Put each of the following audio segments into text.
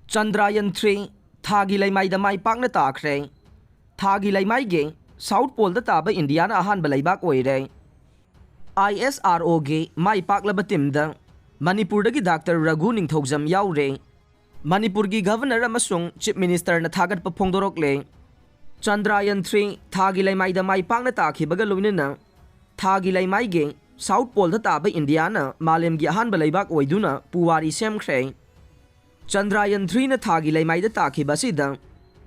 Chandrayaan-3 थागी लैमाइदा माई पाकना ताखरे थागी लैमाइगे south pole ताब Indiana अहानब लैबाक ओइरे ISRO गे माई पाकलबा टीमदा मणिपुरदगी doctor Raghu Ningthoujam याउरे Manipur की governor अमसुंग chief minister न थागतप फोंदोरकले Chandrayaan-3 थागी लैमाइदा माई पाकना ताखिबगा लोइनना थागी लैमाइगे south pole ताब इंडियाना मालेमगी अहानब लैबाक ओइदुना पुवारी सेमख्रे Chandrayaan-3 न थागी लैमाइदा ताखिबसिदा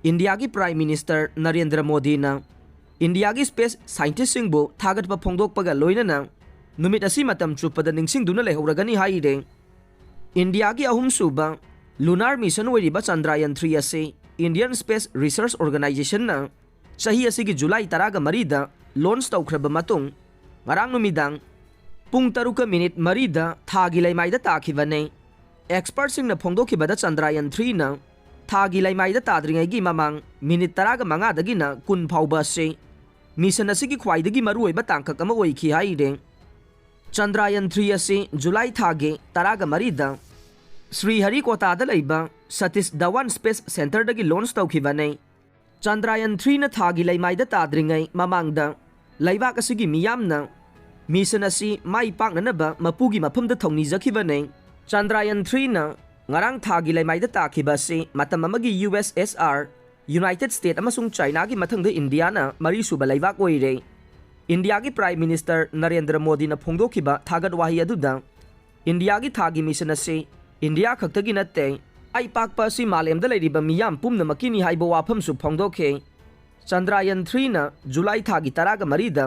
इंडिया की प्राइम मिनिस्टर नरेंद्र मोदी न इंडिया की स्पेस साइंटिस्ट सिंगबु थागतप फोंदोकपगा लोइनना नुमित असि मतम चुपदा निंगसिंगदुना लेहौरगनी हाइरे इंडिया की अहुमसुबा लूनार मिशन ओइरिबा Chandrayaan-3 असे इंडियन स्पेस रिसर्च ऑर्गेनाइजेशन न सही असि की जुलाई 13 दा लॉन्च तौख्रबा मतुंग ngarang numidang pung 3:03 da थागी लैमाइदा ताखिबने एक्सपर्ट सिंगना फोंदोखिबदा Chandrayaan-3 न थागी लैमाइदा ताद्रिंगैगी ममांग मिनिट 15 दगिना 10 फाउबा से मिशन असिगी ख्वाइदगी मरुओइबा तांकक अमा ओइखि हाइरे Chandrayaan-3 असे जुलाई थागे 13 दा श्रीहरिकोटादा लैबा सतीश धवन स्पेस सेंटर दगी लॉन्च तौखिबने Chandrayaan-3 न थागी लैमाइदा ताद्रिंगै ममांगदा लैबाक असिगी मियामना मिशन असि माई पाकननबा मपुगी मफमदा थौनिजखिबने Chandrayaan-3 न ngarang थागी लैमाइदा ताखिबसे मतम अमगी USSR यूनाइटेड स्टेट अमसुंग चाइना की मथंगदा इंडिया न मरीसुबा लैबाक ओइरे इंडिया की प्राइम मिनिस्टर नरेंद्र मोदी न फोंदोखिबा थागत वाही अदुदा इंडिया की थागी मिशन असे इंडिया खक्तगी नत्ते आई पाकपा असि मालेमदा लैरिबा मियाम पुमनमकिनी हाइबा वाफमसु फोंदोखे Chandrayaan-3 न जुलाई थागी 13 दा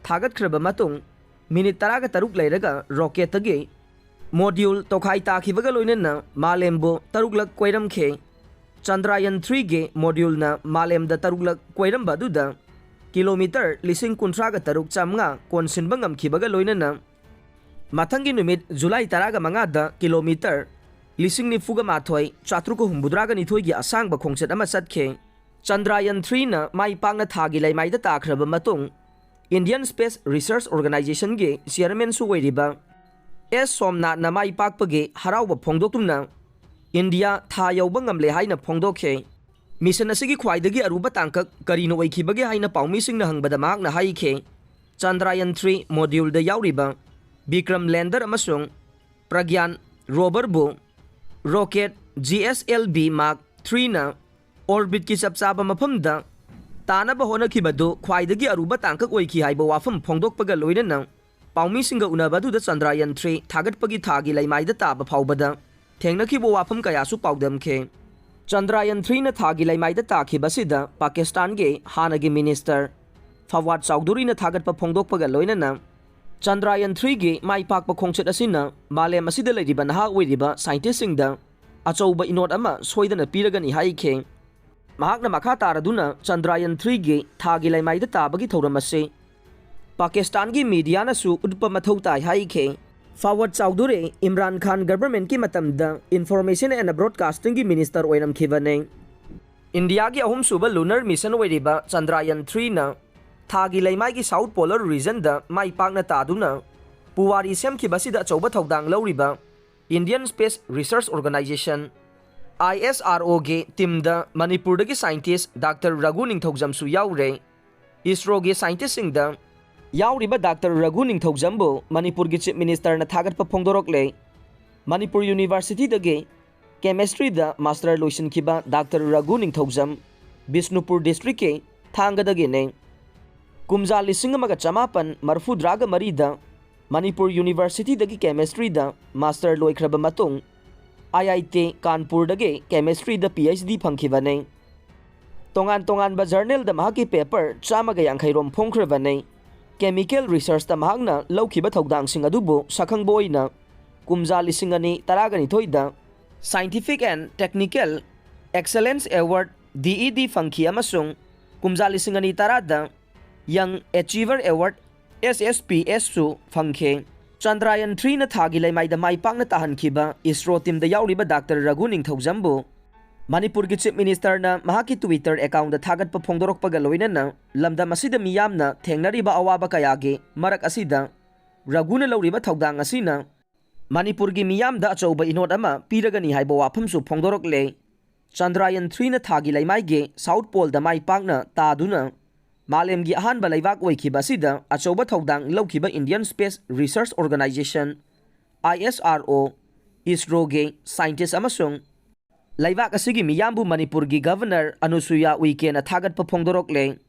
थागतख्रबा मतुंग मिनिट 13 लैरगा रॉकेट तगे मॉड्यूल तोखाई ताखिबगा लोइनना मालेमबो 3 कोइरमखे Chandrayaan-3 गे मॉड्यूल न मालेमदा 3 कोइरमबा दुदा किलोमीटर 13 चामंगा कोनसिनबा ngamखिबगा लोइनना मथंगी नुमित जुलाई 15 दा किलोमीटर 1994 4humbudraga गी असांगबा खोंगचत अमा चतखे Chandrayaan-3 न माई पाकना थागी लैमाइदा ताखरबा मतुंग इंडियन स्पेस रिसर्च ऑर्गेनाइजेशन गे चेयरमैन सु ओइरिबा एस सोमनाथ न माई पाकपगे हराउबा फोंदोक्तुमना इंडिया था यौबा ngamle हाइना फोंदोखे मिशन असिगी ख्वाइदगी अरुबा तांकक करिनो ओइखिबगे हाइना पाउमिसिंगना हंगबदा माकना हाइखे Chandrayaan-3 मॉड्यूल दा याउरिबा विक्रम लैंडर अमसुंग प्रज्ञान रोवर बु रॉकेट GSLV Mark 3 न ऑर्बिट की चपचाबा मफमदा तानबा होनखिबदु ख्वाइदगी अरुबा तांकक ओइखि हाइबा वाफम फोंदोकपगा लोइनना पाउमिसिंगा उनबदुदा Chandrayaan-3 थागतपगी थागी लैमाइदा ताबा फाउबदा थेंगनखिबो वाफम कयासु पाउदमखे Chandrayaan-3 न थागी लैमाइदा ताखिबसिदा पाकिस्तान गे हानगी मिनिस्टर फवाद चौधरी न थागतपा फोंदोकपगा लोइनना Chandrayaan-3 गे माई पाकपा खोंगचत असिना मालेम असिदा लैरिबा नहा ओइरिबा साइंटिस्ट सिंगदा अचौबा इनोट अमा सोइदना पीरगनी हाइखे महाकना मखा तारदुना Chandrayaan-3 गे थागी लैमाइदा ताबगी थौरम असे पाकिस्तान की मीडिया नसु उद्प मथौ ताई हाइखे फवाद चौधरी इमरान खान गवर्नमेंट की मतमदा इंफॉर्मेशन एंड ब्रॉडकास्टिंग की मिनिस्टर ओइरमखिबने इंडिया की अहुमसुबा लूनर मिशन ओइरिबा Chandrayaan-3 न थागी लैमाई की साउथ पोलर रीजन दा माई पाकना तादुना पुवारी सेमखिबसिदा अचौबा थौदांग लौरिबा Indian space research organisation ISRO गे टीम दा मणिपुर की साइंटिस्ट डॉक्टर रघु निंगथौजम सु याउरे ISRO गे साइंटिस्ट सिंग दा याउरिबा डॉक्टर रघु निंगथौजमबो मणिपुर की चीफ मिनिस्टर न थागतपा फोंदोरकले मणिपुर यूनिवर्सिटी दगे केमिस्ट्री दा मास्टर लोइसनखिबा डॉक्टर रघु निंगथौजम बिष्णुपुर डिस्ट्रिक्ट के थांगदगेने कुमजा 1954 दा मणिपुर यूनिवर्सिटी दगी केमिस्ट्री दा मास्टर लोइख्रबा मतुंग IIT कानपुर दगे केमिस्ट्री दा PhD फंखिबने तोंगान तोंगान बा जर्नल दा महाकी पेपर 150 रोम फोंख्रबने केमिकल रिसर्च दा महाकना लौखिबा थौदांगसिंग अदुबो सखंगबोइना कुमजा 2012 दा scientific and technical excellence award DED फंखि अमसुंग कुमजा 2010 दा यंग अचीवर अवार्ड SSPS सु फंखे Chandrayaan-3 न थागी लैमाइदा माई पाकना ताहनखिबा ISRO टीम दा याउरिबा डॉक्टर रघु निंगथौजमबो मणिपुर की चीफ मिनिस्टर न महाकी ट्विटर अकाउंट दा थागतपा फोंदोरकपगा लोइनना लमदम असिदा मियामना थेंगनरिबा अवाबा कयागे मरक असिदा रघुना लौरिबा थौदांग असिना मणिपुर की मियामदा अचौबा इनोट अमा पीरगनी हाइबा वाफमसु फोंदोरकले Chandrayaan 3 na thagi laimai ge South Pole da mai pakna taduna malemgi ahanba leibak oikhiba asida achoba thodang lawkhiba Indian Space Research Organization ISRO ISRO ge scientist amasung leibak asigi miyambu Manipur gi Governor Anusuya Uike na thagat pa phongdorok le